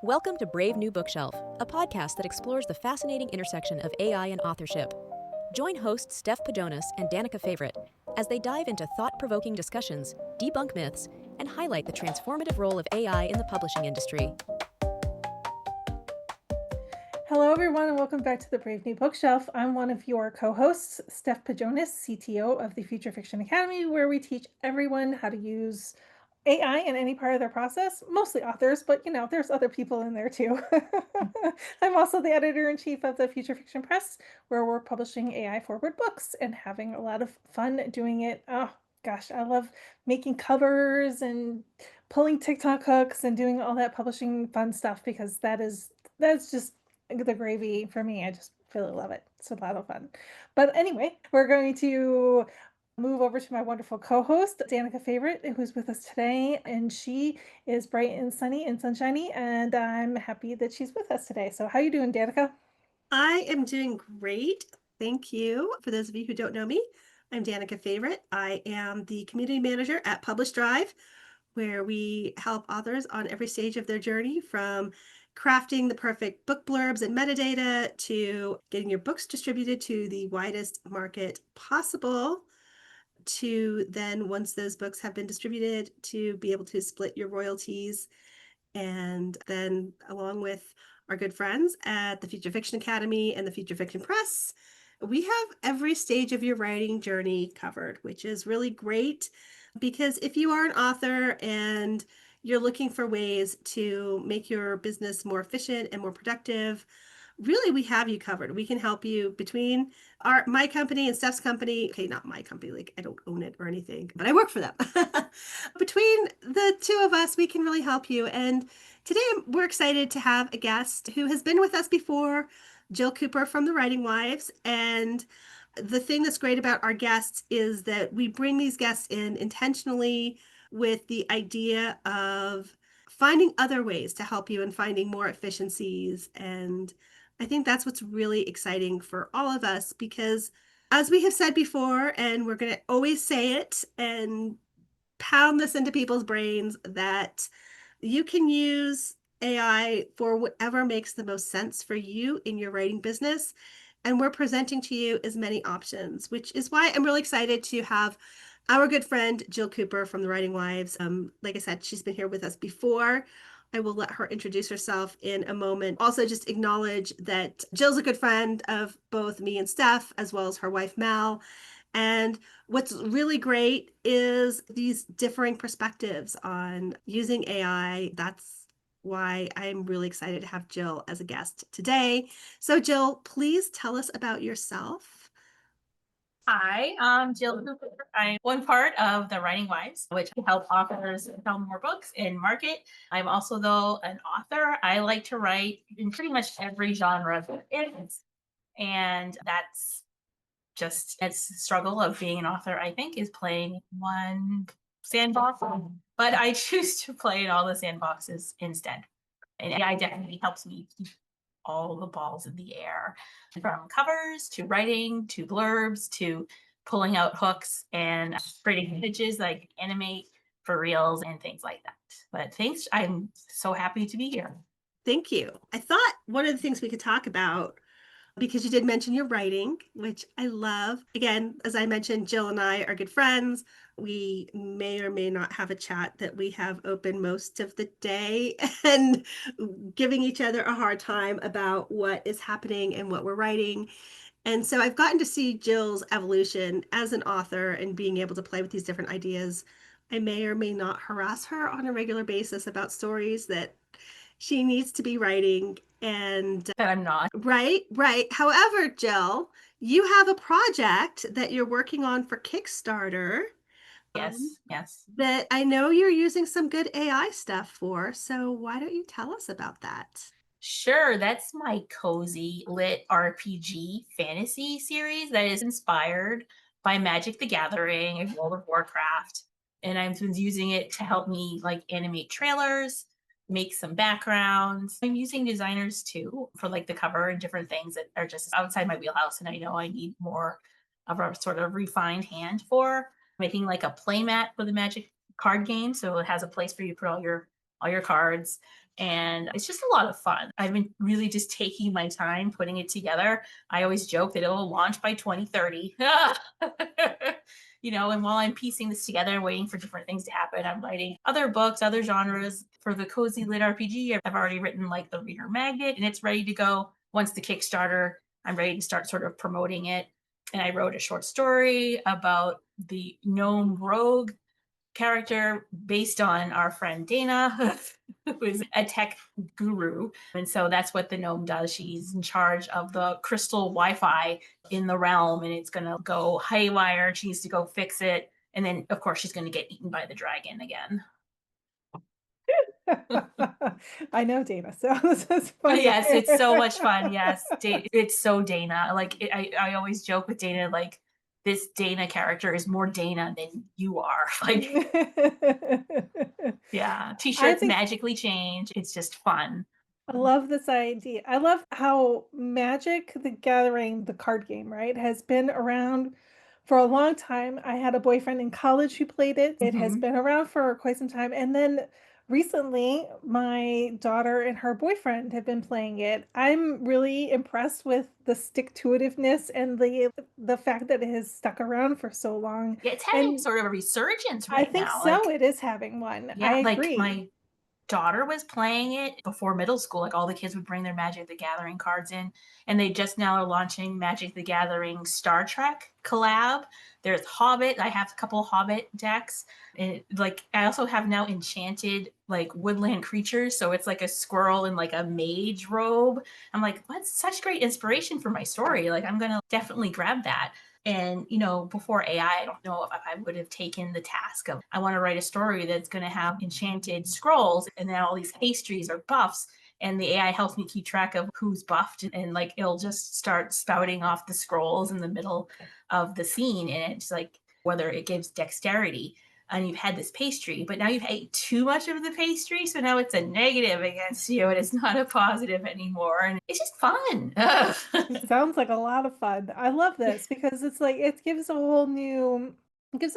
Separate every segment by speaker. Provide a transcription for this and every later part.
Speaker 1: Welcome to Brave New Bookshelf, a podcast that explores the fascinating intersection of AI and authorship. Join hosts Steph Pajonas and Danica Favorite as they dive into thought-provoking discussions, debunk myths, and highlight the transformative role of AI in the publishing industry.
Speaker 2: Hello, everyone, and welcome back to the Brave New Bookshelf. I'm one of your co-hosts, Steph Pajonas, CTO of the Future Fiction Academy, where we teach everyone how to use AI in any part of their process, mostly authors, but there's other people in there too. I'm also the editor-in-chief of the Future Fiction Press, where we're publishing AI-forward books and having a lot of fun doing it. Oh, gosh, I love making covers and pulling TikTok hooks and doing all that publishing fun stuff because that's just the gravy for me. I just really love it. It's a lot of fun. But anyway, we're going to move over to my wonderful co-host, Danica Favorite, who's with us today. And she is bright and sunny and sunshiny, and I'm happy that she's with us today. So how you doing, Danica?
Speaker 3: I am doing great. Thank you. For those of you who don't know me, I'm Danica Favorite. I am the community manager at Publish Drive, where we help authors on every stage of their journey, from crafting the perfect book blurbs and metadata to getting your books distributed to the widest market possible, to then, once those books have been distributed, to be able to split your royalties. And then, along with our good friends at the Future Fiction Academy and the Future Fiction Press, we have every stage of your writing journey covered, which is really great, because if you are an author and you're looking for ways to make your business more efficient and more productive, really, we have you covered. We can help you between my company and Steph's company. Okay, not my company, like I don't own it or anything, but I work for them. Between the two of us, we can really help you. And today we're excited to have a guest who has been with us before, Jill Cooper from the Writing Wives. And the thing that's great about our guests is that we bring these guests in intentionally with the idea of finding other ways to help you and finding more efficiencies. And I think that's what's really exciting for all of us, because as we have said before, and we're going to always say it and pound this into people's brains, that you can use AI for whatever makes the most sense for you in your writing business. And we're presenting to you as many options, which is why I'm really excited to have our good friend Jill Cooper from the Writing Wives. Like I said, she's been here with us before. I will let her introduce herself in a moment. Also, just acknowledge that Jill's a good friend of both me and Steph, as well as her wife, Mal. And what's really great is these differing perspectives on using AI. That's why I'm really excited to have Jill as a guest today. So Jill, please tell us about yourself.
Speaker 4: Hi, I'm Jill Cooper. I'm one part of the Writing Wives, which help authors sell more books and market. I'm also, though, an author. I like to write in pretty much every genre there is. And that's just it's the struggle of being an author, I think, is playing one sandbox. But I choose to play in all the sandboxes instead. And AI definitely helps me keep all the balls in the air, from covers to writing to blurbs to pulling out hooks and creating images like animate for reels and things like that. But thanks, I'm so happy to be here.
Speaker 3: Thank you. I thought one of the things we could talk about, because you did mention your writing, which I love. Again, as I mentioned, Jill and I are good friends. We may or may not have a chat that we have open most of the day and giving each other a hard time about what is happening and what we're writing. And so I've gotten to see Jill's evolution as an author and being able to play with these different ideas. I may or may not harass her on a regular basis about stories that she needs to be writing. And
Speaker 4: That I'm not.
Speaker 3: right. However, Jill, you have a project that you're working on for Kickstarter.
Speaker 4: Yes.
Speaker 3: That I know you're using some good AI stuff for. So why don't you tell us about that?
Speaker 4: Sure, that's my cozy LitRPG fantasy series that is inspired by Magic the Gathering and World of Warcraft. And I've been using it to help me like animate trailers, make some backgrounds. I'm using designers too for like the cover and different things that are just outside my wheelhouse. And I know I need more of a sort of refined hand for making like a playmat for the Magic card game. So it has a place for you to put all your cards, And it's just a lot of fun. I've been really just taking my time putting it together. I always joke that it'll launch by 2030. And while I'm piecing this together and waiting for different things to happen, I'm writing other books, other genres. For the Cozy Lit RPG, I've already written like the Reader Magnet, and it's ready to go. Once the Kickstarter, I'm ready to start sort of promoting it. And I wrote a short story about the gnome rogue character based on our friend Dana, who is a tech guru. And so that's what the gnome does. She's in charge of the crystal Wi-Fi in the realm, and it's going to go haywire. She needs to go fix it. And then, of course, she's going to get eaten by the dragon again.
Speaker 2: I know Dana, so this is funny.
Speaker 4: Yes, it's so much fun. Yes, it's so Dana. Like I always joke with Dana, like this Dana character is more Dana than you are. Like, yeah, t-shirts magically change. It's just fun.
Speaker 2: I love this idea. I love how Magic the Gathering, the card game, right, has been around for a long time. I had a boyfriend in college who played it. It has been around for quite some time. And then recently, my daughter and her boyfriend have been playing it. I'm really impressed with the stick-to-itiveness and the fact that it has stuck around for so long.
Speaker 4: Yeah, it's having sort of a resurgence
Speaker 2: I
Speaker 4: right
Speaker 2: think
Speaker 4: now.
Speaker 2: so. It is having one.
Speaker 4: Yeah,
Speaker 2: I
Speaker 4: like
Speaker 2: agree.
Speaker 4: my daughter was playing it before middle school. Like all the kids would bring their Magic the Gathering cards in, and they just now are launching Magic the Gathering Star Trek collab. There's Hobbit. I have a couple of Hobbit decks, and like I also have now enchanted like woodland creatures. So it's like a squirrel in like a mage robe. I'm like, that's such great inspiration for my story. Like I'm gonna definitely grab that. And, before AI, I don't know if I would have taken the task of, I want to write a story that's going to have enchanted scrolls and then all these pastries or buffs. And the AI helps me keep track of who's buffed. And like, it'll just start spouting off the scrolls in the middle of the scene. And it's like, whether it gives dexterity. And you've had this pastry, but now you've ate too much of the pastry. So now it's a negative against you and it's not a positive anymore. And it's just fun.
Speaker 2: It sounds like a lot of fun. I love this because it's like it gives it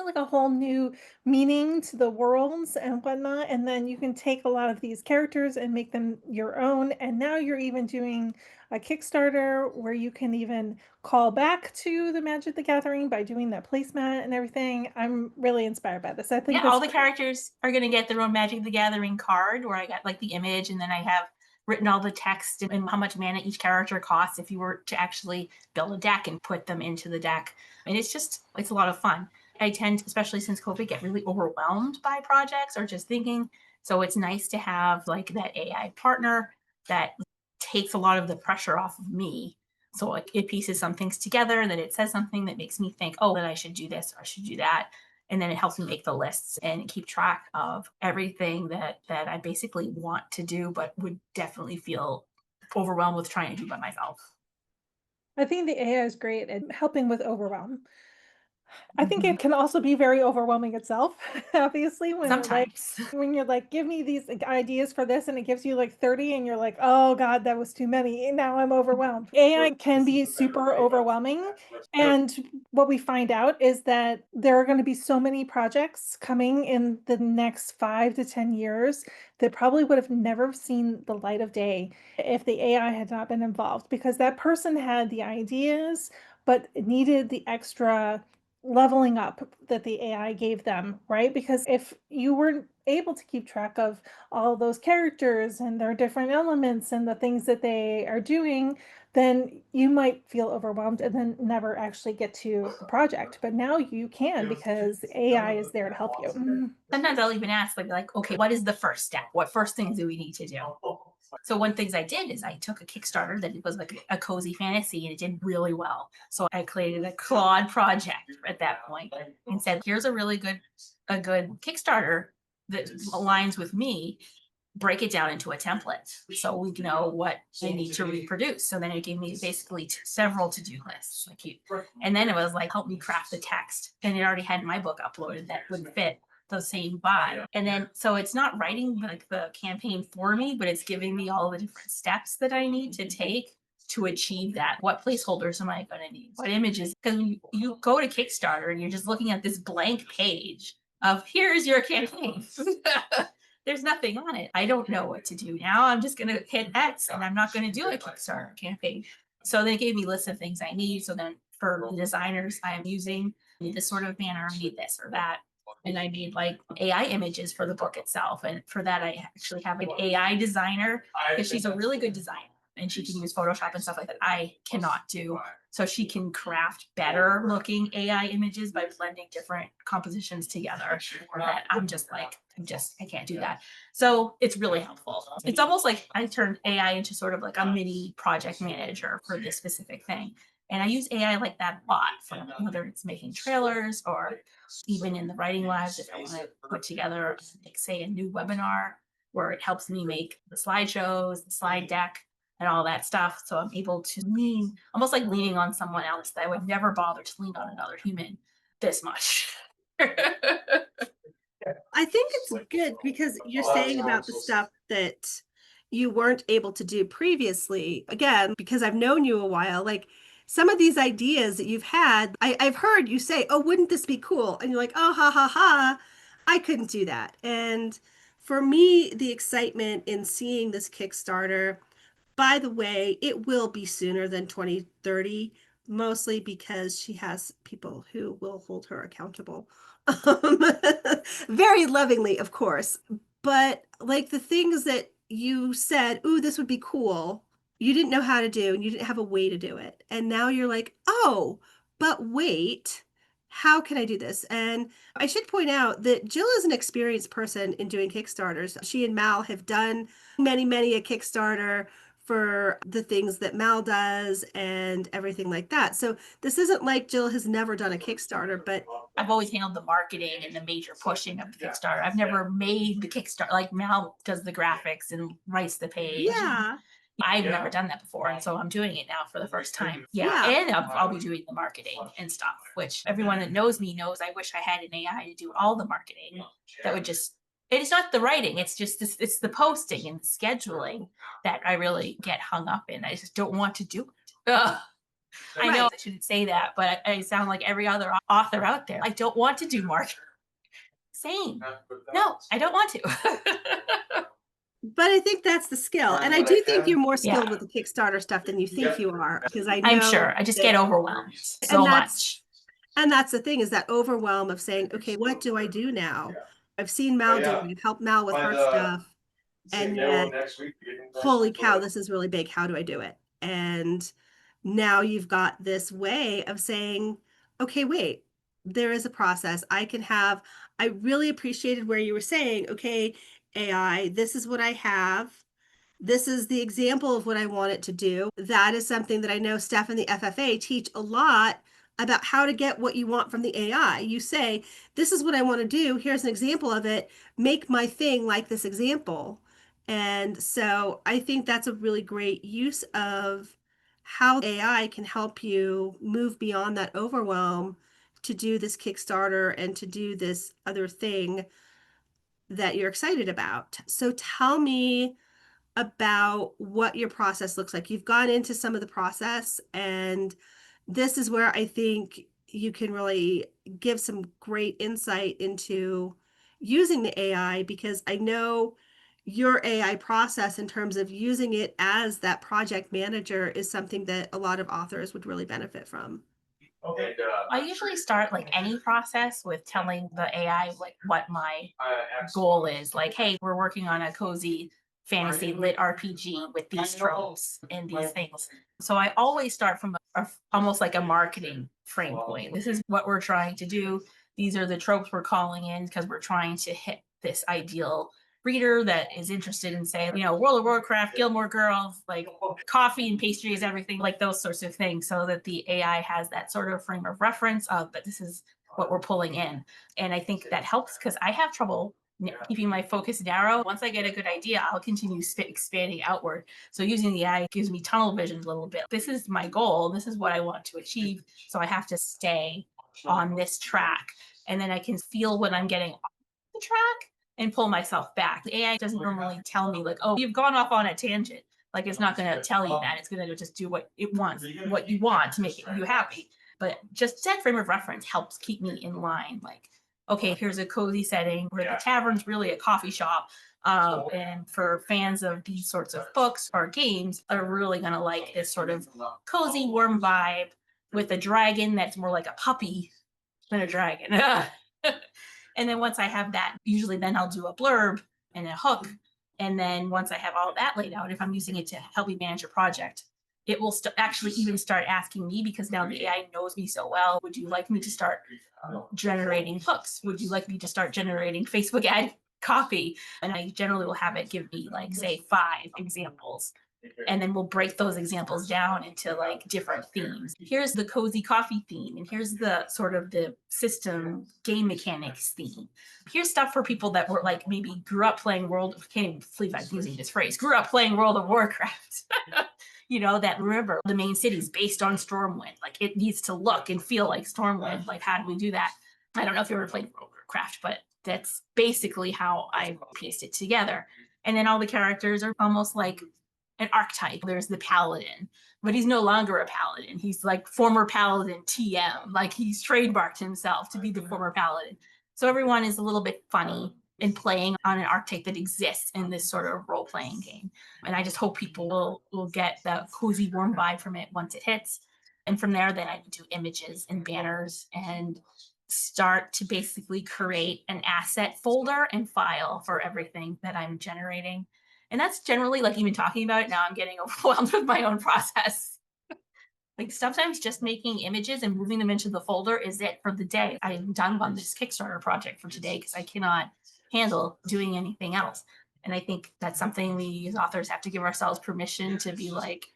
Speaker 2: like a whole new meaning to the worlds and whatnot. And then you can take a lot of these characters and make them your own. And now you're even doing a Kickstarter where you can even call back to the Magic the Gathering by doing that placemat and everything. I'm really inspired by this. I think
Speaker 4: all the characters are going to get their own Magic the Gathering card where I got like the image, and then I have written all the text and how much mana each character costs if you were to actually build a deck and put them into the deck. And it's a lot of fun. I tend, especially since COVID, get really overwhelmed by projects or just thinking. So it's nice to have like that AI partner that takes a lot of the pressure off of me. So like it pieces some things together and then it says something that makes me think, oh, then I should do this or I should do that. And then it helps me make the lists and keep track of everything that I basically want to do, but would definitely feel overwhelmed with trying to do by myself.
Speaker 2: I think the AI is great at helping with overwhelm. I think it can also be very overwhelming itself, obviously, when
Speaker 4: Sometimes.
Speaker 2: you're like, give me these ideas for this, and it gives you like 30, and you're like, oh God, that was too many. And now I'm overwhelmed. AI can be super overwhelming. And what we find out is that there are going to be so many projects coming in the next 5 to 10 years that probably would have never seen the light of day if the AI had not been involved, because that person had the ideas, but needed the extra leveling up that the AI gave them, right? Because if you weren't able to keep track of all those characters and their different elements and the things that they are doing, then you might feel overwhelmed and then never actually get to the project. But now you can because AI is there to help you.
Speaker 4: Sometimes I'll even ask, like, okay, what is the first step? What first things do we need to do? So one things I did is I took a Kickstarter that was like a cozy fantasy and it did really well. So I created a Claude project at that point and said, here's a good Kickstarter that aligns with me. Break it down into a template so we know what I need to reproduce. So then it gave me basically several to-do lists. And then it was like, help me craft the text. And it already had my book uploaded that would fit the same vibe. And then, so it's not writing like the campaign for me, but it's giving me all the different steps that I need to take to achieve that. What placeholders am I going to need? What images? Because when you go to Kickstarter and you're just looking at this blank page of here's your campaign. there's nothing on it. I don't know what to do now. I'm just going to hit X and I'm not going to do a Kickstarter campaign. So they gave me a list of things I need. So then for the designers I'm using, I need this sort of banner, I need this or that. And I made like AI images for the book itself. And for that, I actually have an AI designer because she's a really good designer and she can use Photoshop and stuff like that. I cannot do. So she can craft better looking AI images by blending different compositions together. That I can't do that. So it's really helpful. It's almost like I turned AI into sort of like a mini project manager for this specific thing. And I use AI like that a lot for whether it's making trailers or even in the writing labs, if I want to put together, like, say, a new webinar where it helps me make the slideshows, the slide deck, and all that stuff. So I'm able to lean, almost like leaning on someone else that I would never bother to lean on another human this much.
Speaker 3: I think it's good because you're saying about the stuff that you weren't able to do previously. Again, because I've known you a while, like some of these ideas that you've had, I've heard you say, oh, wouldn't this be cool? And you're like, oh, ha, ha, ha, I couldn't do that. And for me, the excitement in seeing this Kickstarter, by the way, it will be sooner than 2030, mostly because she has people who will hold her accountable. Um, very lovingly, of course. But like the things that you said, ooh, this would be cool, you didn't know how to do and you didn't have a way to do it. And now you're like, oh, but wait, how can I do this? And I should point out that Jill is an experienced person in doing Kickstarters. She and Mal have done many a Kickstarter for the things that Mal does and everything like that. So this isn't like Jill has never done a Kickstarter, but
Speaker 4: I've always handled the marketing and the major pushing of the Kickstarter. I've never made the Kickstarter, like Mal does the graphics and writes the page.
Speaker 3: yeah,
Speaker 4: I've never done that before. And so I'm doing it now for the first time. Yeah.
Speaker 3: Yeah.
Speaker 4: And I'll be doing the marketing and stuff, which everyone that knows me knows I wish I had an AI to do all the marketing that would just, it's not the writing, it's just this, it's the posting and scheduling that I really get hung up in. I just don't want to do it. Ugh. I know
Speaker 3: Right.
Speaker 4: I shouldn't say that, but I sound like every other author out there. I don't want to do marketing. Same. No, I don't want to.
Speaker 3: But I think that's the skill. And I do think you're more skilled
Speaker 4: Yeah.
Speaker 3: with the Kickstarter stuff than you think you are. Because I know
Speaker 4: I'm sure. I just
Speaker 3: that-
Speaker 4: get overwhelmed so much.
Speaker 3: And that's the thing, is that overwhelm of saying, okay, what do I do now? I've seen Mal do it. I've helped Mal with her stuff. And yet, holy cow, this is really big. How do I do it? And now you've got this way of saying, okay, wait, there is a process. I really appreciated where you were saying, okay, AI, this is what I have. This is the example of what I want it to do. That is something that I know Steph and the FFA teach a lot about, how to get what you want from the AI. You say, this is what I want to do. Here's an example of it. Make my thing like this example. And so I think that's a really great use of how AI can help you move beyond that overwhelm to do this Kickstarter and to do this other thing that you're excited about. So tell me about what your process looks like. You've gone into some of the process, and this is where I think you can really give some great insight into using the AI, because I know your AI process in terms of using it as that project manager is something that a lot of authors would really benefit from.
Speaker 4: I usually start like any process with telling the AI like what my goal is. Like, hey, we're working on a cozy fantasy lit RPG with these tropes and these things. So I always start from almost like a marketing frame point. This is what we're trying to do. These are the tropes we're calling in because we're trying to hit this ideal reader that is interested in, say, World of Warcraft, Gilmore Girls, like coffee and pastries, everything like those sorts of things, so that the AI has that sort of frame of reference of that this is what we're pulling in. And I think that helps because I have trouble keeping my focus narrow. Once I get a good idea, I'll continue expanding outward. So using the AI gives me tunnel vision a little bit. This is my goal. This is what I want to achieve. So I have to stay on this track. And then I can feel when I'm getting off the track and pull myself back. The AI doesn't normally tell me like, oh, you've gone off on a tangent. Like, it's not going to tell you that. It's going to just do what it wants, what you want to make you happy. But just that frame of reference helps keep me in line. Like, okay, here's a cozy setting where the tavern's really a coffee shop. And for fans of these sorts of books or games, are really going to like this sort of cozy, warm vibe with a dragon that's more like a puppy than a dragon. And then once I have that, usually then I'll do a blurb and a hook. And then once I have all that laid out, if I'm using it to help me manage a project, it will actually even start asking me, because now the AI knows me so well. Would you like me to start generating hooks? Would you like me to start generating Facebook ad copy? And I generally will have it give me, like, say, 5 examples, and then we'll break those examples down into like different themes. Here's the cozy coffee theme, and here's the sort of the system game mechanics theme. Here's stuff for people that were like maybe grew up playing can't even believe I'm using this phrase, grew up playing World of Warcraft. That remember the main city's based on Stormwind. Like, it needs to look and feel like Stormwind. Like, how do we do that? I don't know if you ever played World of Warcraft, but that's basically how I pieced it together. And then all the characters are almost like an archetype. There's the paladin, but he's no longer a paladin. He's like former paladin TM. Like, he's trademarked himself to be the former paladin. So everyone is a little bit funny and playing on an archetype that exists in this sort of role-playing game. And I just hope people will get the cozy, warm vibe from it once it hits. And from there, then I can do images and banners and start to basically create an asset folder and file for everything that I'm generating. And that's generally, like, even talking about it now, I'm getting overwhelmed with my own process. Like, sometimes just making images and moving them into the folder is it for the day. I'm done on this Kickstarter project for today because I cannot handle doing anything else. And I think that's something we as authors have to give ourselves permission to be like,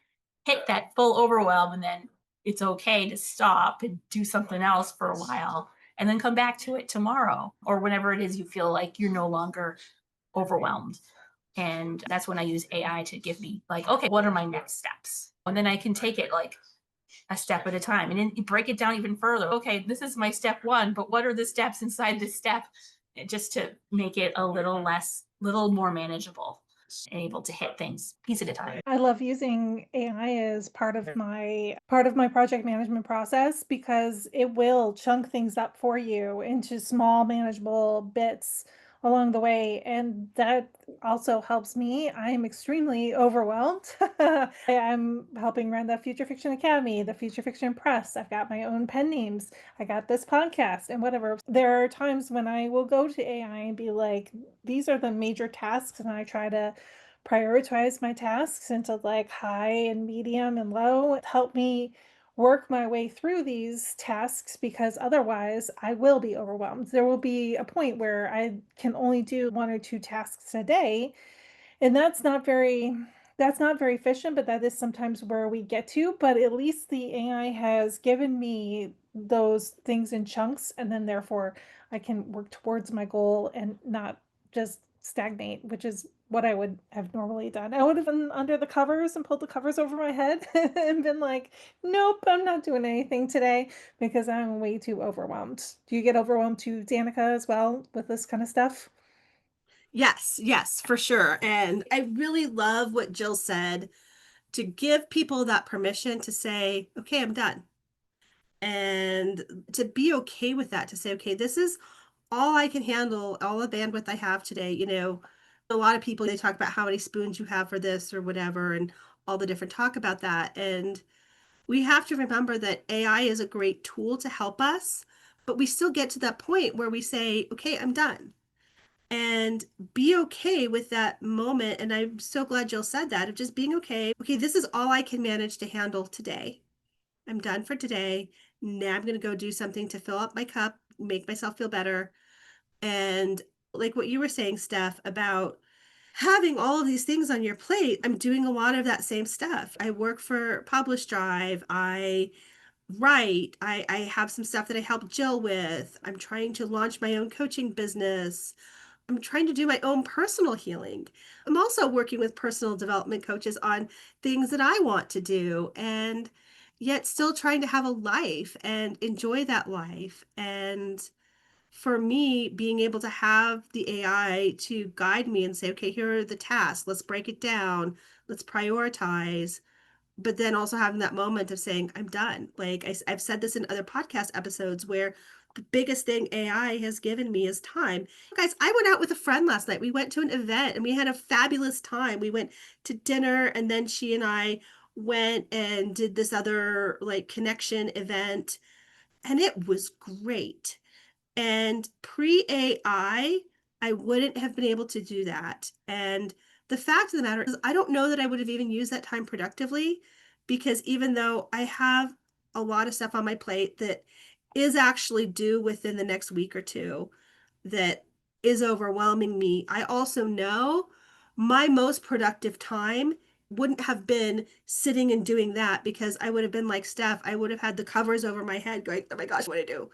Speaker 4: hit that full overwhelm, and then it's okay to stop and do something else for a while and then come back to it tomorrow or whenever it is you feel like you're no longer overwhelmed. And that's when I use AI to give me, like, okay, what are my next steps? And then I can take it like a step at a time and then break it down even further. Okay, this is my step 1, but what are the steps inside this step? Just to make it a little more manageable and able to hit things piece at a time.
Speaker 2: I love using AI as part of my project management process because it will chunk things up for you into small manageable bits along the way, and that also helps me. I am extremely overwhelmed. I'm helping run the Future Fiction Academy, the Future Fiction Press. I've got my own pen names. I got this podcast and whatever. There are times when I will go to AI and be like, these are the major tasks, and I try to prioritize my tasks into like high and medium and low. Help me work my way through these tasks because otherwise I will be overwhelmed. There will be a point where I can only do 1 or 2 tasks a day, and that's not very efficient, but that is sometimes where we get to. But at least the AI has given me those things in chunks, and then therefore I can work towards my goal and not just stagnate, which is what I would have normally done. I would have been under the covers and pulled the covers over my head and been like, nope, I'm not doing anything today because I'm way too overwhelmed. Do you get overwhelmed too, Danica, as well with this kind of stuff?
Speaker 3: Yes, for sure. And I really love what Jill said, to give people that permission to say, okay, I'm done. And to be okay with that, to say, okay, this is all I can handle, all the bandwidth I have today. A lot of people, they talk about how many spoons you have for this or whatever, and all the different talk about that. And we have to remember that AI is a great tool to help us, but we still get to that point where we say, okay, I'm done. And be okay with that moment. And I'm so glad Jill said that, of just being okay. Okay, this is all I can manage to handle today. I'm done for today. Now I'm going to go do something to fill up my cup, make myself feel better. And like what you were saying, Steph, about having all of these things on your plate, I'm doing a lot of that same stuff. I work for Publish Drive. I write. I have some stuff that I help Jill with. I'm trying to launch my own coaching business. I'm trying to do my own personal healing. I'm also working with personal development coaches on things that I want to do, and yet still trying to have a life and enjoy that life. And for me, being able to have the AI to guide me and say, okay, here are the tasks, let's break it down, let's prioritize. But then also having that moment of saying, I'm done. Like I've said this in other podcast episodes, where The biggest thing AI has given me is time. Guys, I went out with a friend last night. We went to an event and we had a fabulous time. We went to dinner and then she and I went and did this other like connection event and it was great. And pre AI, I wouldn't have been able to do that. And the fact of the matter is, I don't know that I would have even used that time productively because even though I have a lot of stuff on my plate that is actually due within the next week or two that is overwhelming me, I also know my most productive time wouldn't have been sitting and doing that because I would have been like Steph, I would have had the covers over my head going, oh my gosh, what do I do?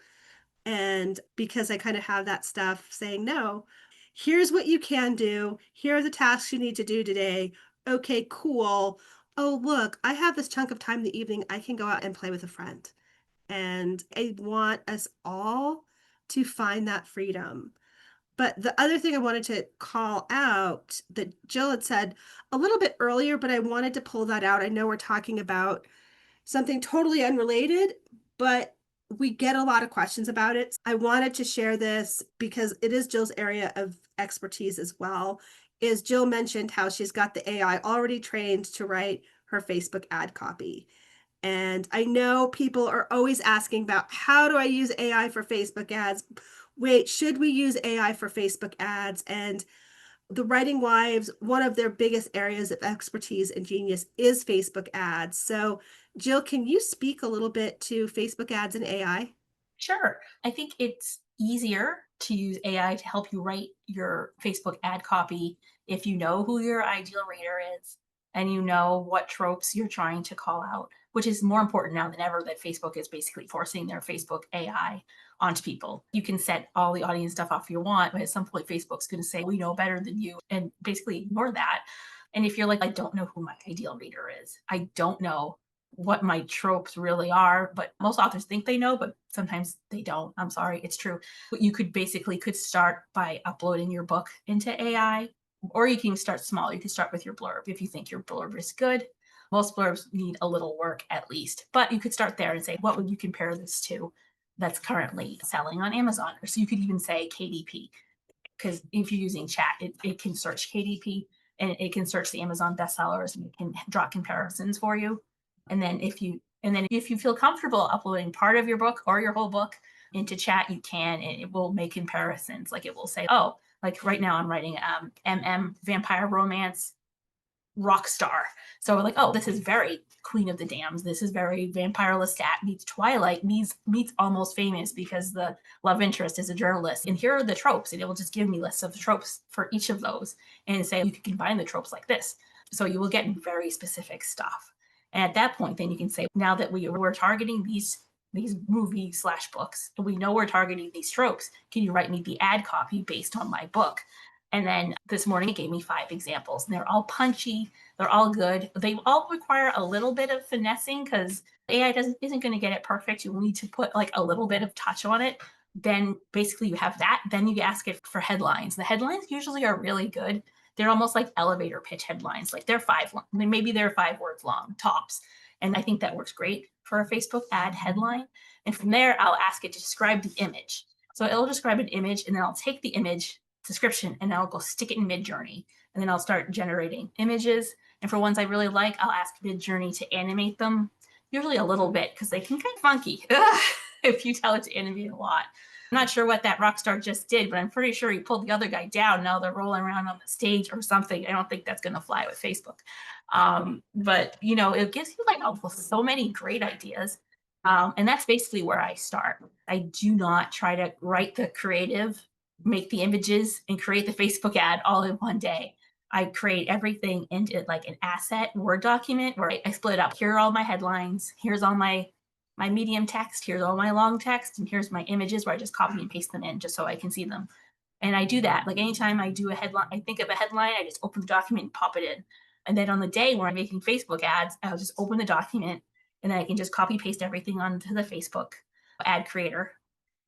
Speaker 3: And because I kind of have that stuff saying, no, here's what you can do. Here are the tasks you need to do today. Okay, cool. Oh, look, I have this chunk of time in the evening. I can go out and play with a friend. And I want us all to find that freedom. But the other thing I wanted to call out that Jill had said a little bit earlier, but I wanted to pull that out. I know we're talking about something totally unrelated, but we get a lot of questions about it. I wanted to share this because it is Jill's area of expertise as well. Is Jill mentioned how she's got the AI already trained to write her Facebook ad copy. And I know people are always asking about how do I use AI for Facebook ads? Wait, should we use AI for Facebook ads? And the Writing Wives, one of their biggest areas of expertise and genius is Facebook ads. So, Jill, can you speak a little bit to Facebook ads and AI?
Speaker 4: Sure. I think it's easier to use AI to help you write your Facebook ad copy if you know who your ideal reader is and you know what tropes you're trying to call out, which is more important now than ever that Facebook is basically forcing their Facebook AI onto people. You can set all the audience stuff off you want, but at some point, Facebook's going to say, we know better than you, and basically ignore that. And if you're like, I don't know who my ideal reader is, I don't know what my tropes really are, but most authors think they know, but sometimes they don't. I'm sorry, it's true. But you could start by uploading your book into AI, or you can start small. You can start with your blurb if you think your blurb is good. Most blurbs need a little work at least, but you could start there and say, what would you compare this to that's currently selling on Amazon? Or so you could even say KDP, because if you're using chat, it can search KDP and it can search the Amazon bestsellers and it can draw comparisons for you. And then if you feel comfortable uploading part of your book or your whole book into chat, you can, and it will make comparisons. Like it will say, oh, like right now I'm writing vampire romance rock star. So we're like, oh, this is very Queen of the Dams. This is very Vampire Lestat meets Twilight meets Almost Famous because the love interest is a journalist. And here are the tropes. And it will just give me lists of the tropes for each of those and say, you can combine the tropes like this. So you will get very specific stuff. And at that point, then you can say, now that we're targeting these movies / books, and we know we're targeting these tropes, can you write me the ad copy based on my book? And then this morning it gave me 5 examples, and they're all punchy. They're all good. They all require a little bit of finessing because AI isn't going to get it perfect. You will need to put like a little bit of touch on it. Then basically you have that. Then you ask it for headlines. The headlines usually are really good. They're almost like elevator pitch headlines. Like maybe they're 5 words long tops. And I think that works great for a Facebook ad headline. And from there, I'll ask it to describe the image. So it'll describe an image, and then I'll take the image description and I'll go stick it in Midjourney, and then I'll start generating images. And for ones I really like, I'll ask Midjourney to animate them, usually a little bit because they can get funky if you tell it to animate a lot. I'm not sure what that rock star just did, but I'm pretty sure he pulled the other guy down. Now they're rolling around on the stage or something. I don't think that's going to fly with Facebook. But it gives you like so many great ideas. And that's basically where I start. I do not try to write the creative, make the images, and create the Facebook ad all in one day. I create everything into like an asset Word document where I split up. Here are all my headlines. Here's all my medium text. Here's all my long text. And here's my images where I just copy and paste them in just so I can see them. And I do that. Like anytime I do a headline, I think of a headline, I just open the document and pop it in. And then on the day where I'm making Facebook ads, I'll just open the document and then I can just copy paste everything onto the Facebook ad creator.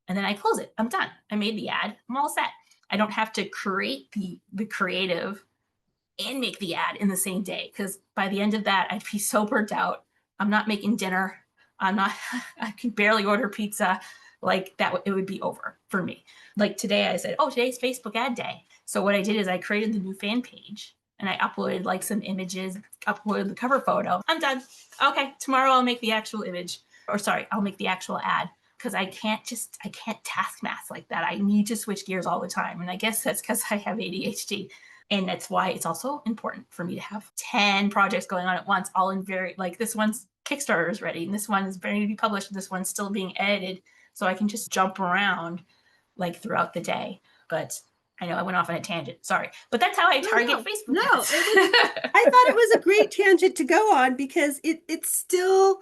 Speaker 4: And then I close it. I'm done. I made the ad. I'm all set. I don't have to create the creative and make the ad in the same day, because by the end of that, I'd be so burnt out. I'm not making dinner. I can barely order pizza. like it would be over for me. Like today I said, oh, today's Facebook ad day. So what I did is I created the new fan page and I uploaded like some images, uploaded the cover photo. I'm done. Okay, tomorrow I'll make the actual image, or sorry, I'll make the actual ad, because I can't task math like that. I need to switch gears all the time. And I guess that's because I have ADHD. And that's why it's also important for me to have 10 projects going on at once, all in very, like this one's Kickstarter is ready, and this one is ready to be published, and this one's still being edited. So I can just jump around like throughout the day. But I know I went off on a tangent. Sorry. But that's how I target Facebook.
Speaker 3: No,
Speaker 4: ads.
Speaker 3: I thought it was a great tangent to go on because it still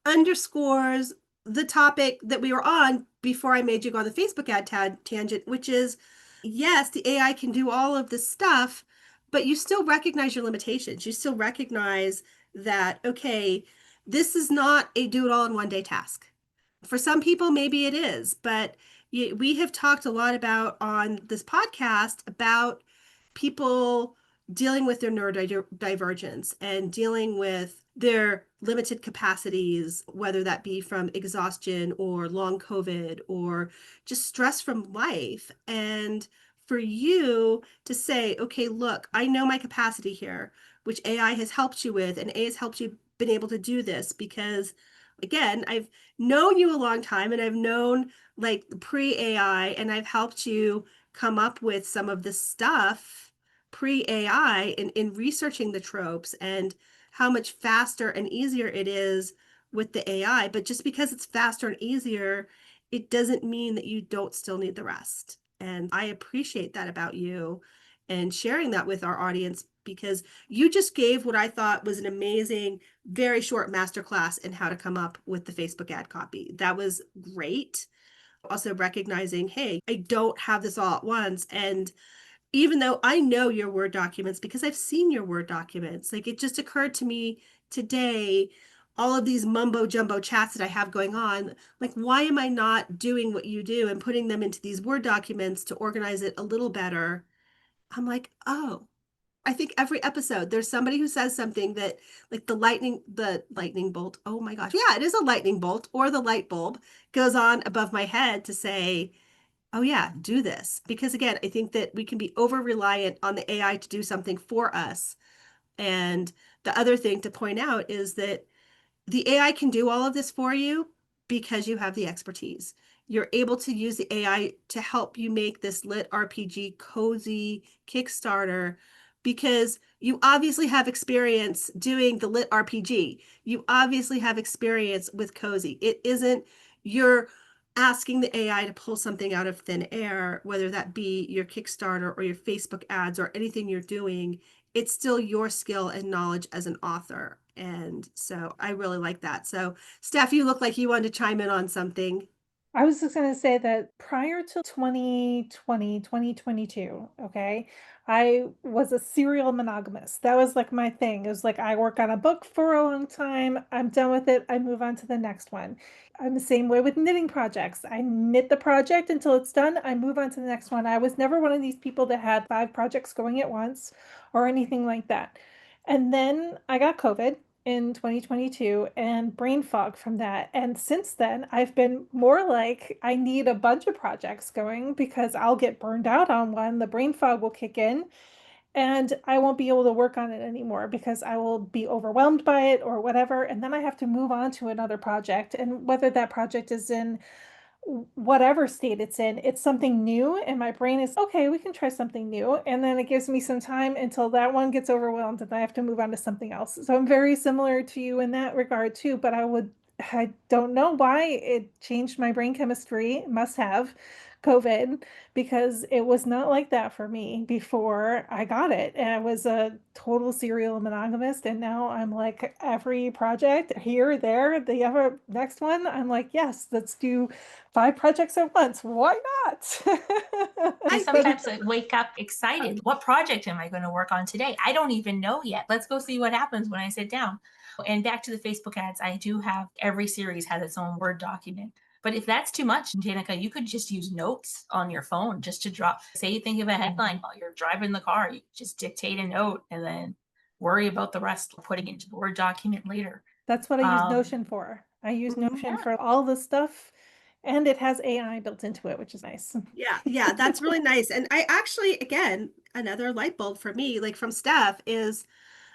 Speaker 3: underscores the topic that we were on before I made you go on the Facebook ad tangent, which is, yes, the AI can do all of this stuff, but you still recognize your limitations. You still recognize that, okay, this is not a do it all in one day task. For some people, maybe it is, but we have talked a lot about on this podcast about people dealing with their neurodivergence and dealing with their limited capacities, whether that be from exhaustion or long COVID or just stress from life. And for you to say, okay, look, I know my capacity here, which AI has helped you with, and AI has helped you been able to do this because, again, I've known you a long time and I've known like the pre-AI, and I've helped you come up with some of the stuff pre-AI in researching the tropes and how much faster and easier it is with the AI. But just because it's faster and easier, it doesn't mean that you don't still need the rest. And I appreciate that about you and sharing that with our audience, because you just gave what I thought was an amazing, very short masterclass in how to come up with the Facebook ad copy. That was great. Also recognizing, hey, I don't have this all at once. And even though I know your Word documents because I've seen your Word documents, like it just occurred to me today, all of these mumbo jumbo chats that I have going on, like, why am I not doing what you do and putting them into these Word documents to organize it a little better? I'm like, oh, I think every episode there's somebody who says something that, like the lightning bolt. Oh my gosh. Yeah, it is a lightning bolt, or the light bulb goes on above my head to say, oh yeah, do this. Because again, I think that we can be over reliant on the AI to do something for us. And the other thing to point out is that the AI can do all of this for you because you have the expertise. You're able to use the AI to help you make this LitRPG cozy Kickstarter because you obviously have experience doing the LitRPG. You obviously have experience with cozy. It isn't you're asking the AI to pull something out of thin air, whether that be your Kickstarter or your Facebook ads or anything you're doing. It's still your skill and knowledge as an author. And so I really like that. So, Steph, you look like you wanted to chime in on something.
Speaker 2: I was just going to say that prior to 2020, 2022, okay, I was a serial monogamous. That was like my thing. It was like I work on a book for a long time, I'm done with it, I move on to the next one. I'm the same way with knitting projects. I knit the project until it's done, I move on to the next one. I was never one of these people that had 5 projects going at once or anything like that. And then I got COVID in 2022 and brain fog from that. And since then, I've been more like I need a bunch of projects going because I'll get burned out on one. The brain fog will kick in and I won't be able to work on it anymore because I will be overwhelmed by it or whatever. And then I have to move on to another project. And whether that project is in whatever state it's in, it's something new, and my brain is okay, we can try something new. And then it gives me some time until that one gets overwhelmed and I have to move on to something else. So I'm very similar to you in that regard too, but I don't know why it changed my brain chemistry, must have COVID, because it was not like that for me before I got it. And I was a total serial monogamist, and now I'm like every project here, there, the ever next one, I'm like, yes, let's do 5 projects at once. Why not?
Speaker 4: I
Speaker 2: But
Speaker 4: sometimes wake up excited. What project am I going to work on today? I don't even know yet. Let's go see what happens when I sit down. And back to the Facebook ads, I do have every series has its own Word document. But if that's too much, Danica, you could just use notes on your phone just to drop. Say you think of a headline while you're driving the car, you just dictate a note and then worry about the rest, putting it into the Word document later.
Speaker 2: that's what I use Notion for. I use Notion
Speaker 4: Yeah.
Speaker 2: for all the stuff And it has AI built into it, which is nice.
Speaker 3: Yeah, that's really nice. And I actually, again, another light bulb for me, like from Steph, is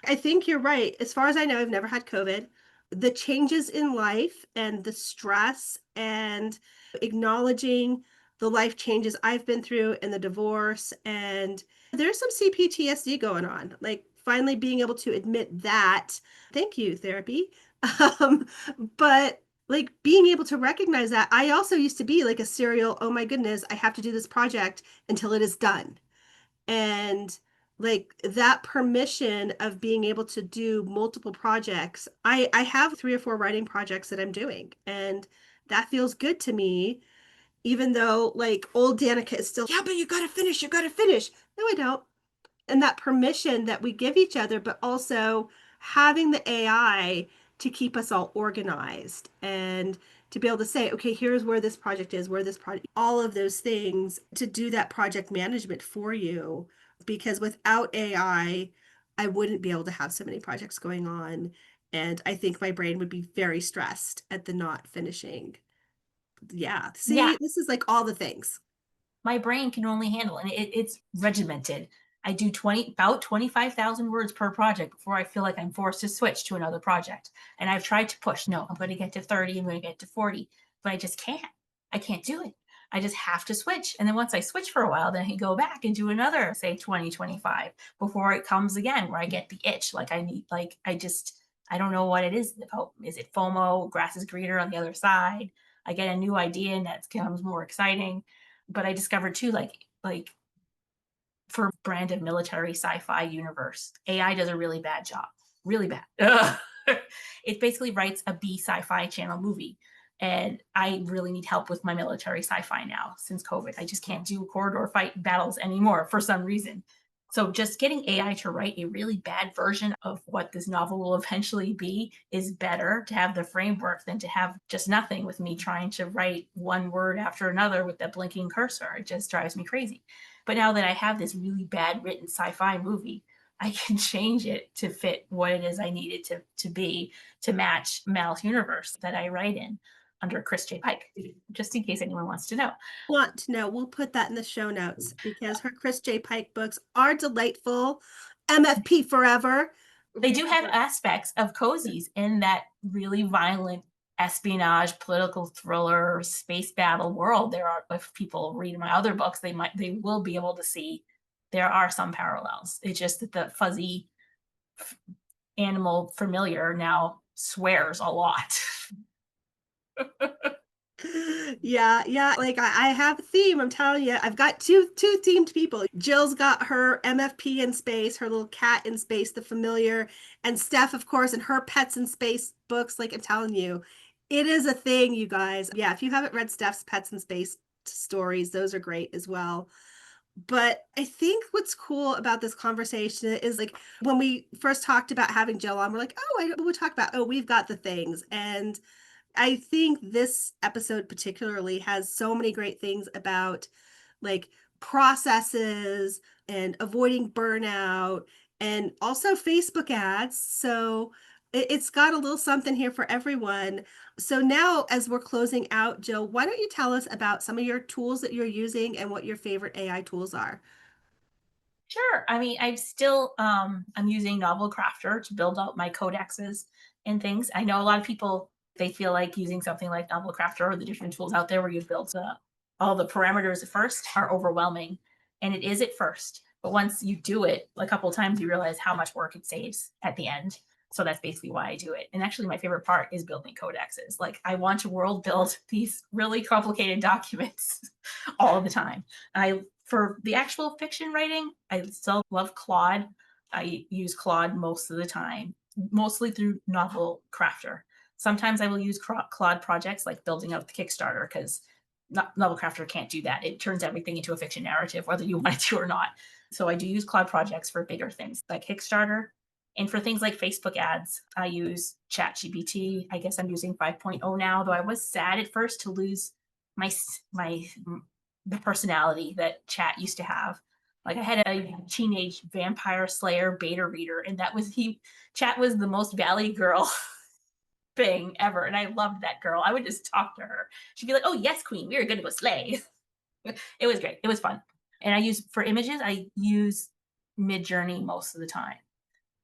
Speaker 3: I think you're right. As far as I know, I've never had COVID. The changes in life and the stress and acknowledging the life changes I've been through and the divorce, and there's some CPTSD going on. Like finally being able to admit that. Thank you, therapy. Um, but like being able to recognize that I also used to be like a serial, oh my goodness, I have to do this project until it is done. And like that permission of being able to do multiple projects. I have 3 or 4 writing projects that I'm doing, and that feels good to me, even though like old Danica is still, yeah, but you gotta finish, you gotta finish. No, I don't. And that permission that we give each other, but also having the AI to keep us all organized and to be able to say, okay, here's where this project is, where this project, all of those things to do that project management for you. Because without AI, I wouldn't be able to have so many projects going on. And I think my brain would be very stressed at the not finishing. Yeah.
Speaker 4: Yeah,
Speaker 3: See, this is like all the things.
Speaker 4: my brain can only handle, and it's regimented. I do about 25,000 words per project before I feel like I'm forced to switch to another project. And I've tried to push, no, I'm going to get to 30, I'm going to get to 40, but I just can't. I can't do it. I just have to switch. And then once I switch for a while, then I can go back and do another, say 20, 25 before it comes again where I get the itch. Like I need, like, I don't know what it is. Oh, is it FOMO? Grass is greener on the other side. I get a new idea and that becomes more exciting. But I discovered too, like for brand of military sci-fi universe, AI does a really bad job. Really bad. It basically writes a B sci-fi channel movie. And I really need help with my military sci-fi now since COVID. I just can't do corridor fight battles anymore for some reason. So just getting AI to write a really bad version of what this novel will eventually be is better to have the framework than to have just nothing with me trying to write one word after another with that blinking cursor. It just drives me crazy. But now that I have this really bad written sci-fi movie, I can change it to fit what it is I need it to be to match Mal's universe that I write in under Chris J. Pike, just in case anyone wants to know.
Speaker 3: Want to know, we'll put that in the show notes because her Chris J. Pike books are delightful. MFP forever.
Speaker 4: They do have aspects of cozies in that really violent espionage, political thriller, space battle world. There are, if people read my other books, they will be able to see there are some parallels. It's just that the fuzzy animal familiar now swears a lot.
Speaker 3: Yeah. Like I have a theme. I'm telling you, I've got two themed people. Jill's got her MFP in space, her little cat in space, the familiar, and Steph, of course, and her pets in space books. Like I'm telling you, it is a thing, you guys. Yeah, if you haven't read Steph's Pets in Space stories, those are great as well. But I think what's cool about this conversation is like when we first talked about having Jill on, we're like, oh, we'll talk about, oh, we've got the things. And I think this episode particularly has so many great things about like processes and avoiding burnout and also Facebook ads. So it's got a little something here for everyone. So now as we're closing out, Jill, why don't you tell us about some of your tools that you're using and what your favorite AI tools are?
Speaker 4: Sure. I mean, I'm using Novel Crafter to build out my codexes and things. I know a lot of people they feel like using something like Novel Crafter or the different tools out there where you build all the parameters at first are overwhelming, and it is at first. But once you do it a couple of times, you realize how much work it saves at the end. So that's basically why I do it. And actually, my favorite part is building codexes. Like I want to world build these really complicated documents all the time. For the actual fiction writing, I still love Claude. I use Claude most of the time, mostly through Novel Crafter. Sometimes I will use Claude projects like building out the Kickstarter because Novel Crafter can't do that. It turns everything into a fiction narrative, whether you want it to or not. So I do use Claude projects for bigger things like Kickstarter. And for things like Facebook ads, I use ChatGPT. I guess I'm using 5.0 now, though I was sad at first to lose my the personality that Chat used to have. Like I had a teenage vampire slayer beta reader, and that was he. Chat was the most valley girl thing ever. And I loved that girl. I would just talk to her. She'd be like, "Oh, yes, queen, we are going to go slay." It was great. It was fun. And I use for images, I use Midjourney most of the time.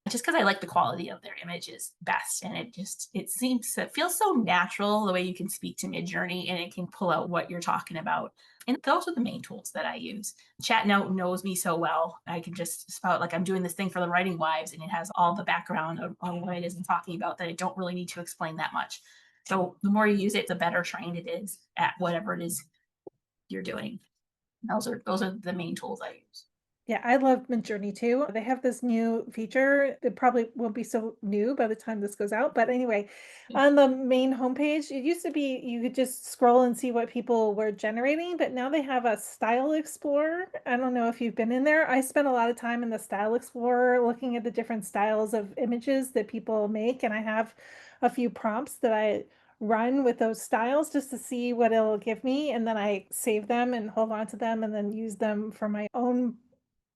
Speaker 4: Just because I like the quality of their images best. And it feels so natural the way you can speak to Midjourney and it can pull out what you're talking about. And those are the main tools that I use. ChatNote knows me so well. I can just spout like I'm doing this thing for the writing wives and it has all the background on what it is I'm talking about that I don't really need to explain that much. So the more you use it, the better trained it is at whatever it is you're doing. Those are the main tools I use.
Speaker 2: Yeah, I love Midjourney too. They have this new feature. It probably won't be so new by the time this goes out. But anyway, on the main homepage, it used to be you could just scroll and see what people were generating, but now they have a style explorer. I don't know if you've been in there. I spent a lot of time in the style explorer looking at the different styles of images that people make, and I have a few prompts that I run with those styles just to see what it'll give me, and then I save them and hold on to them and then use them for my own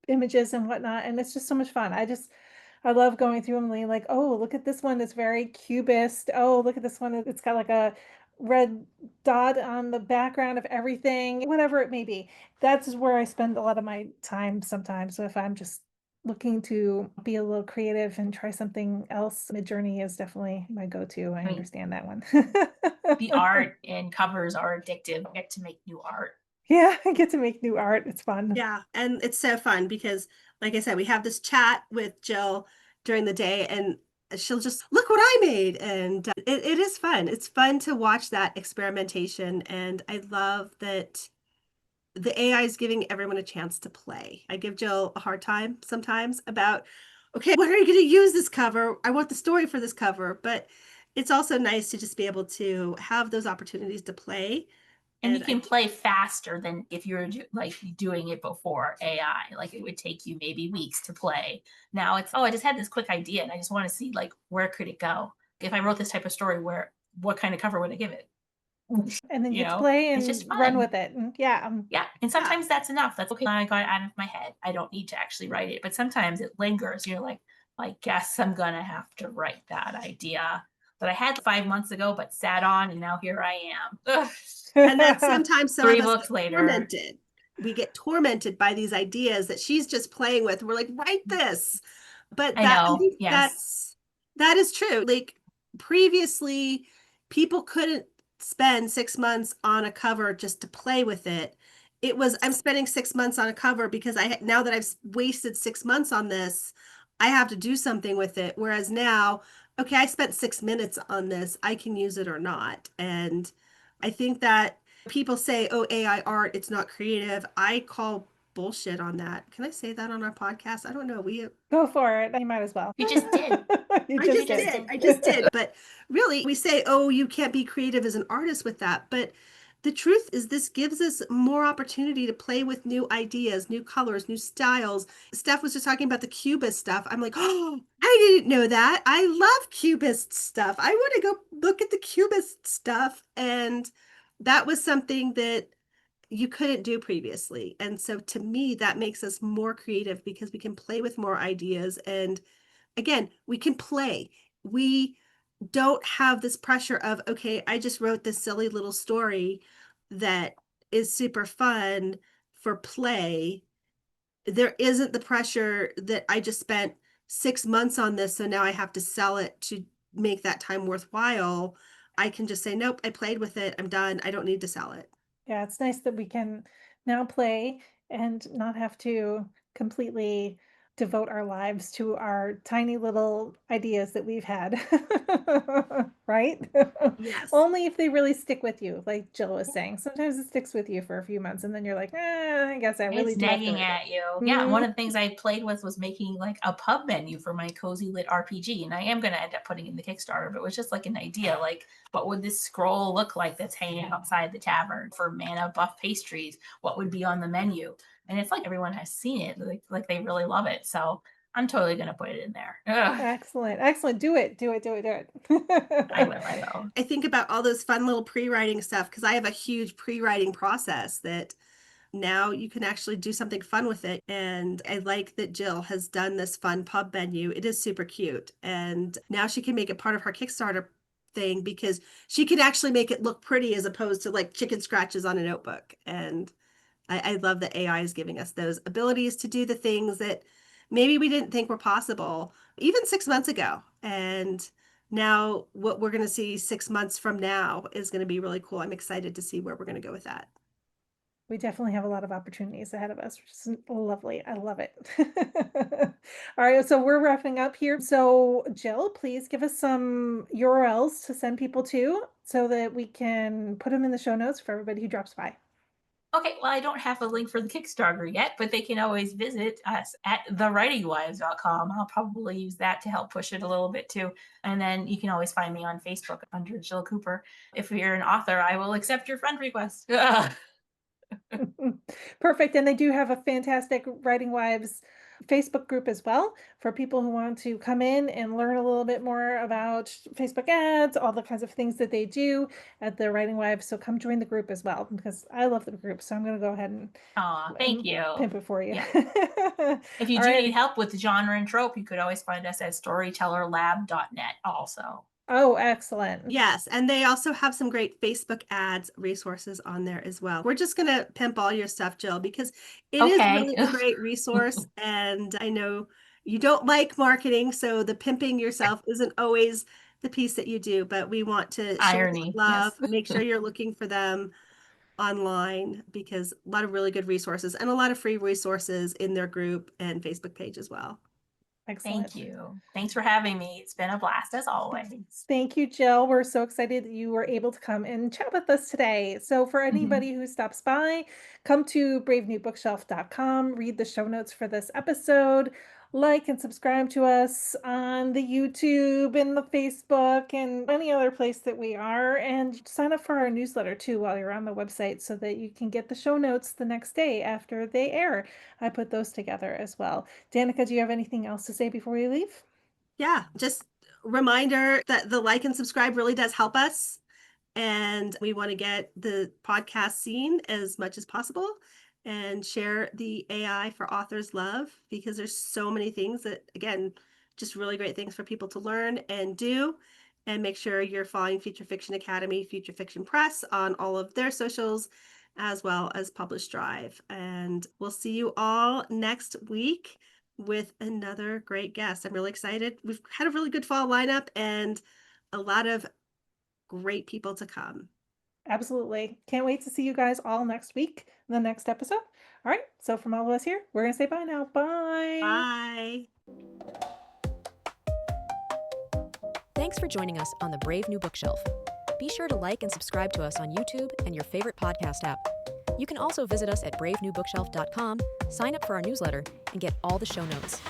Speaker 2: images and whatnot, and it's just so much fun. I love going through them and being like, "Oh, look at this one that's very cubist. Oh, look at this one, it's got like a red dot on the background of everything," whatever it may be. That's where I spend a lot of my time sometimes. So if I'm just looking to be a little creative and try something else, Midjourney is definitely my go-to. I
Speaker 4: I mean,
Speaker 2: understand that one.
Speaker 4: the art and covers are addictive. I get to make new art.
Speaker 2: Yeah, I get to make new art. It's fun.
Speaker 3: Yeah, and it's so fun because, like I said, we have this chat with Jill during the day, and she'll just look what I made, and it is fun. It's fun to watch that experimentation, and I love that the AI is giving everyone a chance to play. I give Jill a hard time sometimes about, okay, what are you going to use this cover? I want the story for this cover, but it's also nice to just be able to have those opportunities to play.
Speaker 4: And you
Speaker 3: And
Speaker 4: can play faster than if you're like doing it before AI. Like it would take you maybe weeks to play. Now it's, oh, I just had this quick idea and I just want to see like where could it go? If I wrote this type of story, what kind of cover would I give it?
Speaker 2: And then you
Speaker 4: You
Speaker 2: get to
Speaker 4: know,
Speaker 2: play
Speaker 4: it's
Speaker 2: and
Speaker 4: just
Speaker 2: run
Speaker 4: fun.
Speaker 2: with it. And yeah,
Speaker 4: Yeah. And
Speaker 3: yeah,
Speaker 4: sometimes that's enough. That's okay. I got it out of my head. I don't need to actually write it. But sometimes it lingers. You're like, I guess I'm gonna have to write that idea that I had 5 months ago, but sat on, and now here I am. Ugh.
Speaker 3: and then sometimes some of
Speaker 4: Three
Speaker 3: us
Speaker 4: books
Speaker 3: get
Speaker 4: later.
Speaker 3: tormented. We get tormented by these ideas that she's just playing with. We're like, write this. But
Speaker 4: I
Speaker 3: that I
Speaker 4: know.
Speaker 3: think
Speaker 4: Yes.
Speaker 3: that is true. Like previously, people couldn't spend 6 months on a cover just to play with it. It was I'm spending 6 months on a cover because now that I've wasted 6 months on this, I have to do something with it. Whereas now, okay, I spent 6 minutes on this, I can use it or not. And I think that people say, oh, AI art, it's not creative. I call bullshit on that. Can I say that on our podcast? I don't know.
Speaker 2: Go for it. You might as well.
Speaker 4: You just did.
Speaker 2: You
Speaker 3: I
Speaker 2: just
Speaker 3: just
Speaker 4: just
Speaker 3: did.
Speaker 2: did.
Speaker 4: did.
Speaker 3: I just did. But really, we say, oh, you can't be creative as an artist with that. But the truth is, this gives us more opportunity to play with new ideas, new colors, new styles. Steph was just talking about the Cubist stuff. I'm like, oh, I didn't know that. I love Cubist stuff. I want to go look at the Cubist stuff. And that was something that you couldn't do previously. And so to me, that makes us more creative because we can play with more ideas. And again, we can play. We don't have this pressure of, okay, I just wrote this silly little story that is super fun for play. There isn't the pressure that I just spent 6 months on this, so now I have to sell it to make that time worthwhile. I can just say, nope, I played with it. I'm done. I don't need to sell it.
Speaker 2: Yeah, it's nice that we can now play and not have to completely devote our lives to our tiny little ideas that we've had. Right?
Speaker 3: Yes.
Speaker 2: Only if they really stick with you, like Jill was saying. Sometimes it sticks with you for a few months and then you're like, I guess I really
Speaker 4: It's
Speaker 2: do have to
Speaker 4: nagging
Speaker 2: write
Speaker 4: at you.
Speaker 2: it.
Speaker 4: Yeah, one
Speaker 2: Mhm.
Speaker 4: of the things I played with was making like a pub menu for my cozy lit RPG, and I am going to end up putting in the Kickstarter. But it was just like an idea, like what would this scroll look like that's hanging outside the tavern for mana buff pastries? What would be on the menu? And it's like everyone has seen it, like they really love it. So I'm totally going to put it in there. Ugh,
Speaker 2: Excellent. Excellent. Do it. Do it. Do it. Do
Speaker 4: I will.
Speaker 2: it.
Speaker 4: I will.
Speaker 3: I think about all those fun little pre-writing stuff because I have a huge pre-writing process that now you can actually do something fun with it. And I like that Jill has done this fun pub menu. It is super cute. And now she can make it part of her Kickstarter thing because she can actually make it look pretty as opposed to like chicken scratches on a notebook. And I love that AI is giving us those abilities to do the things that maybe we didn't think were possible even 6 months ago. And now what we're going to see 6 months from now is going to be really cool. I'm excited to see where we're going to go with that.
Speaker 2: We definitely have a lot of opportunities ahead of us, which is lovely. I love it. All right, so we're wrapping up here. So Jill, please give us some URLs to send people to so that we can put them in the show notes for everybody who drops by.
Speaker 4: Okay, well, I don't have a link for the Kickstarter yet, but they can always visit us at thewritingwives.com. I'll probably use that to help push it a little bit too. And then you can always find me on Facebook under Jill Cooper. If you're an author, I will accept your friend request.
Speaker 2: Perfect. And they do have a fantastic Writing Wives Facebook group as well for people who want to come in and learn a little bit more about Facebook ads, all the kinds of things that they do at the Writing Wives. So come join the group as well, because I love the group. So I'm going to go ahead and
Speaker 4: Aw, thank you.
Speaker 2: pimp it for you.
Speaker 4: Yeah. If you
Speaker 2: All
Speaker 4: do
Speaker 2: right.
Speaker 4: need help with genre and trope, you could always find us at storytellerlab.net also.
Speaker 2: Oh, excellent.
Speaker 3: Yes, and they also have some great Facebook ads resources on there as well. We're just going to pimp all your stuff, Jill, because it is
Speaker 4: Okay.
Speaker 3: really a great resource. And I know you don't like marketing, so the pimping yourself isn't always the piece that you do, but we want to share
Speaker 4: Irony,
Speaker 3: love,
Speaker 4: yes.
Speaker 3: make sure you're looking for them online because a lot of really good resources and a lot of free resources in their group and Facebook page as well.
Speaker 2: Excellent.
Speaker 4: Thank you. Thanks for having me. It's been a blast as always.
Speaker 2: Thank you, Jill. We're so excited that you were able to come and chat with us today. So for anybody who stops by, come to bravenewbookshelf.com, read the show notes for this episode, like and subscribe to us on the YouTube and the Facebook and any other place that we are, and sign up for our newsletter too while you're on the website so that you can get the show notes the next day after they air. I put those together as well. Danica, do you have anything else to say before we leave?
Speaker 3: Yeah, just reminder that the like and subscribe really does help us. And we want to get the podcast seen as much as possible and share the AI for authors love because there's so many things that, again, just really great things for people to learn and do. And make sure you're following Future Fiction Academy, Future Fiction Press on all of their socials, as well as Publish Drive. And we'll see you all next week with another great guest. I'm really excited. We've had a really good fall lineup and a lot of great people to come.
Speaker 2: Absolutely. Can't wait to see you guys all next week in the next episode. All right. So from all of us here, we're going to say bye now. Bye.
Speaker 3: Bye.
Speaker 1: Thanks for joining us on the Brave New Bookshelf. Be sure to like and subscribe to us on YouTube and your favorite podcast app. You can also visit us at bravenewbookshelf.com, sign up for our newsletter, and get all the show notes.